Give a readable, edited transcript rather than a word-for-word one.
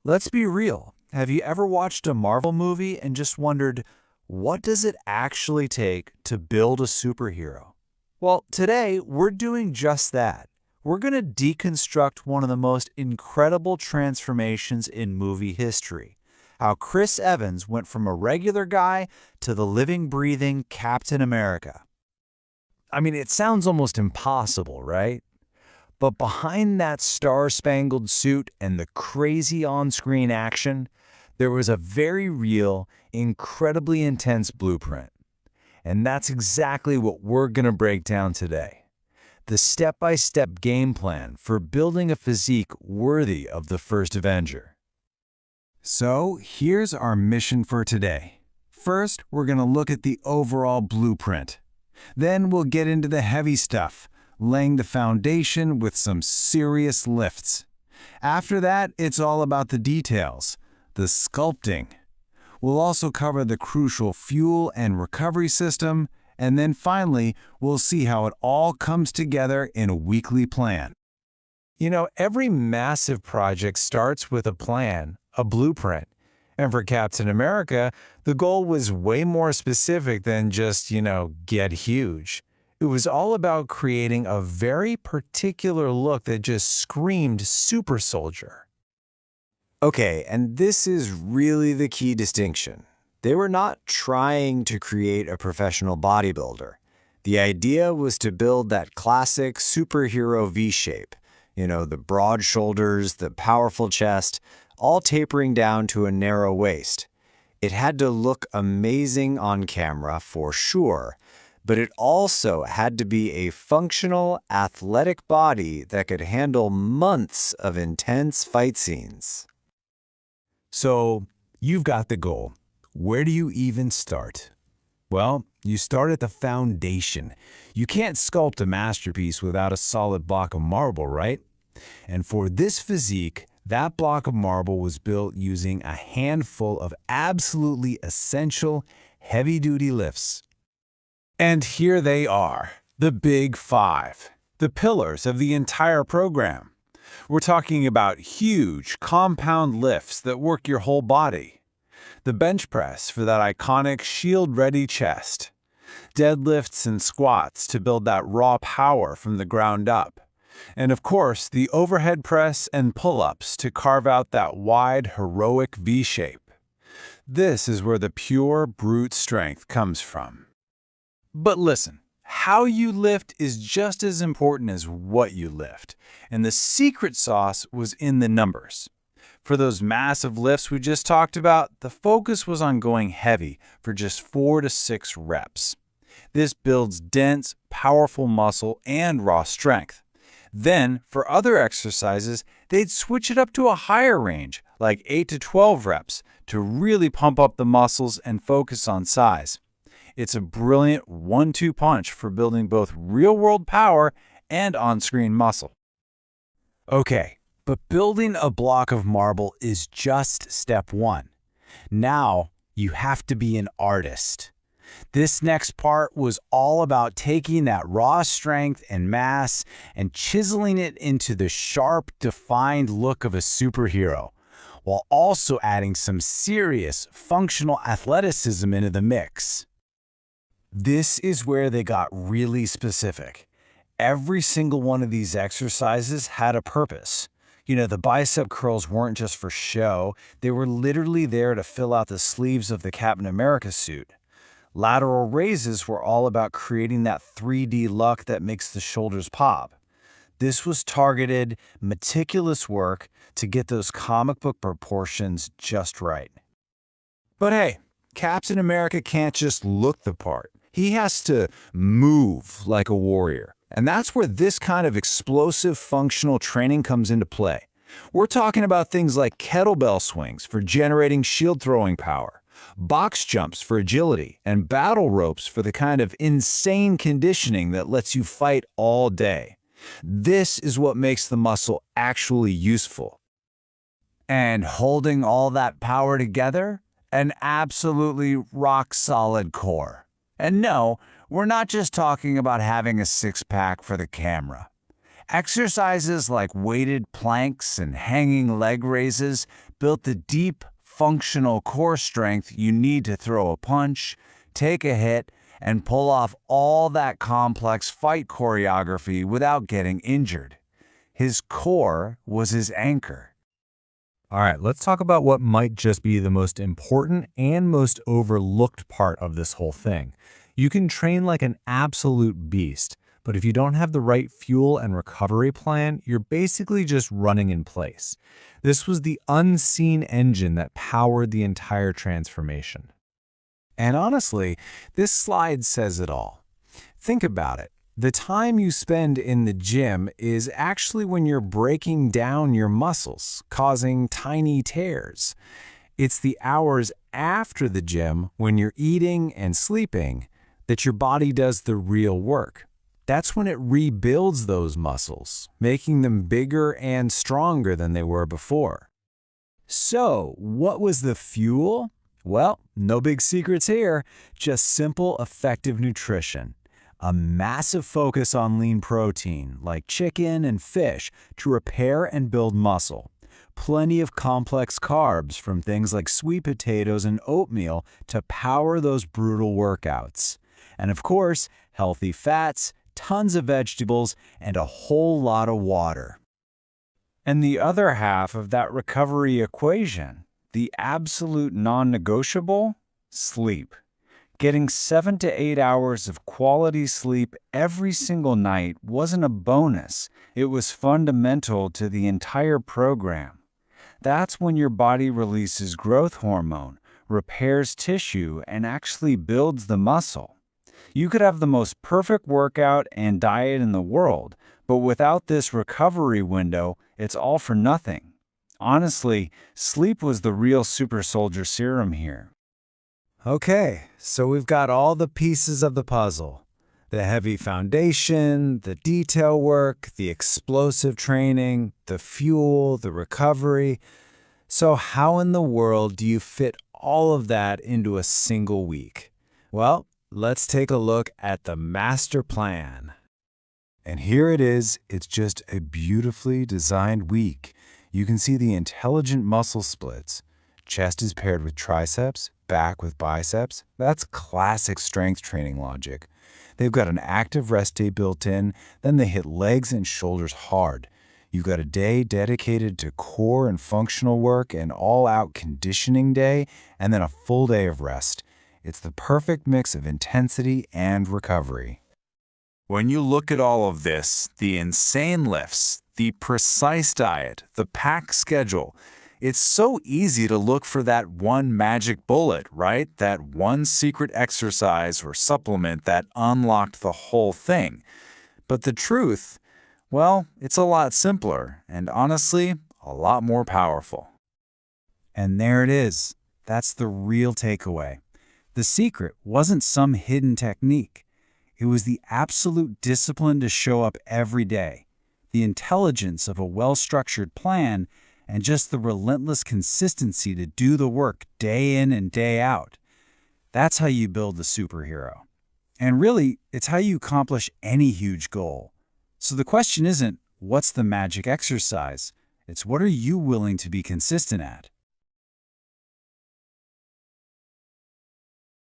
Let's be real. Have you ever watched a Marvel movie and just wondered, what does it actually take to build a superhero? Well, today we're doing just that. We're going to deconstruct one of the most incredible transformations in movie history. How Chris Evans went from a regular guy to the living, breathing Captain America. I mean, it sounds almost impossible, right? But behind that star-spangled suit and the crazy on-screen action, there was a very real, incredibly intense blueprint. And that's exactly what we're going to break down today. The step-by-step game plan for building a physique worthy of the first Avenger. So, here's our mission for today. First, we're going to look at the overall blueprint. Then we'll get into the heavy stuff, laying the foundation with some serious lifts. After that, it's all about the details, the sculpting. We'll also cover the crucial fuel and recovery system, and then finally, we'll see how it all comes together in a weekly plan. You know, every massive project starts with a plan, a blueprint. And for Captain America, the goal was way more specific than just, get huge. It was all about creating a very particular look that just screamed super soldier. Okay, and this is really the key distinction. They were not trying to create a professional bodybuilder. The idea was to build that classic superhero V-shape. The broad shoulders, the powerful chest, all tapering down to a narrow waist. It had to look amazing on camera for sure, but it also had to be a functional, athletic body that could handle months of intense fight scenes. So, you've got the goal. Where do you even start? Well, you start at the foundation. You can't sculpt a masterpiece without a solid block of marble, right? And for this physique, that block of marble was built using a handful of absolutely essential, heavy-duty lifts. And here they are, the Big Five, the pillars of the entire program. We're talking about huge, compound lifts that work your whole body. The bench press for that iconic shield-ready chest. Deadlifts and squats to build that raw power from the ground up. And of course, the overhead press and pull-ups to carve out that wide, heroic V-shape. This is where the pure brute strength comes from. But listen, how you lift is just as important as what you lift, and the secret sauce was in the numbers. For those massive lifts we just talked about, the focus was on going heavy for just 4 to 6 reps. This builds dense, powerful muscle and raw strength. Then, for other exercises, they'd switch it up to a higher range, like 8 to 12 reps, to really pump up the muscles and focus on size. It's a brilliant 1-2 punch for building both real-world power and on-screen muscle. Okay, but building a block of marble is just step one. Now, you have to be an artist. This next part was all about taking that raw strength and mass and chiseling it into the sharp, defined look of a superhero, while also adding some serious, functional athleticism into the mix. This is where they got really specific. Every single one of these exercises had a purpose. The bicep curls weren't just for show, they were literally there to fill out the sleeves of the Captain America suit. Lateral raises were all about creating that 3D look that makes the shoulders pop. This was targeted, meticulous work to get those comic book proportions just right. But hey, Captain America can't just look the part. He has to move like a warrior. And that's where this kind of explosive functional training comes into play. We're talking about things like kettlebell swings for generating shield-throwing power, box jumps for agility, and battle ropes for the kind of insane conditioning that lets you fight all day. This is what makes the muscle actually useful. And holding all that power together, an absolutely rock-solid core. And no, we're not just talking about having a six-pack for the camera. Exercises like weighted planks and hanging leg raises built the deep, functional core strength you need to throw a punch, take a hit, and pull off all that complex fight choreography without getting injured. His core was his anchor. All right, let's talk about what might just be the most important and most overlooked part of this whole thing. You can train like an absolute beast, but if you don't have the right fuel and recovery plan, you're basically just running in place. This was the unseen engine that powered the entire transformation. And honestly, this slide says it all. Think about it. The time you spend in the gym is actually when you're breaking down your muscles, causing tiny tears. It's the hours after the gym, when you're eating and sleeping, that your body does the real work. That's when it rebuilds those muscles, making them bigger and stronger than they were before. So, what was the fuel? Well, no big secrets here, just simple, effective nutrition. A massive focus on lean protein, like chicken and fish, to repair and build muscle. Plenty of complex carbs from things like sweet potatoes and oatmeal to power those brutal workouts. And of course, healthy fats, tons of vegetables, and a whole lot of water. And the other half of that recovery equation, the absolute non-negotiable, sleep. Getting 7 to 8 hours of quality sleep every single night wasn't a bonus. It was fundamental to the entire program. That's when your body releases growth hormone, repairs tissue, and actually builds the muscle. You could have the most perfect workout and diet in the world, but without this recovery window, it's all for nothing. Honestly, sleep was the real super soldier serum here. Okay, so we've got all the pieces of the puzzle. The heavy foundation, the detail work, the explosive training, the fuel, the recovery. So how in the world do you fit all of that into a single week? Well, let's take a look at the master plan. And here it is. It's just a beautifully designed week. You can see the intelligent muscle splits. Chest is paired with triceps, back with biceps. That's classic strength training logic. They've got an active rest day built in, then they hit legs and shoulders hard. You've got a day dedicated to core and functional work, an all-out conditioning day, and then a full day of rest. It's the perfect mix of intensity and recovery. When you look at all of this, the insane lifts, the precise diet, the packed schedule, it's so easy to look for that one magic bullet, right? That one secret exercise or supplement that unlocked the whole thing. But the truth, well, it's a lot simpler and honestly, a lot more powerful. And there it is. That's the real takeaway. The secret wasn't some hidden technique. It was the absolute discipline to show up every day, the intelligence of a well-structured plan, and just the relentless consistency to do the work day in and day out. That's how you build the superhero. And really, it's how you accomplish any huge goal. So the question isn't, what's the magic exercise? It's what are you willing to be consistent at?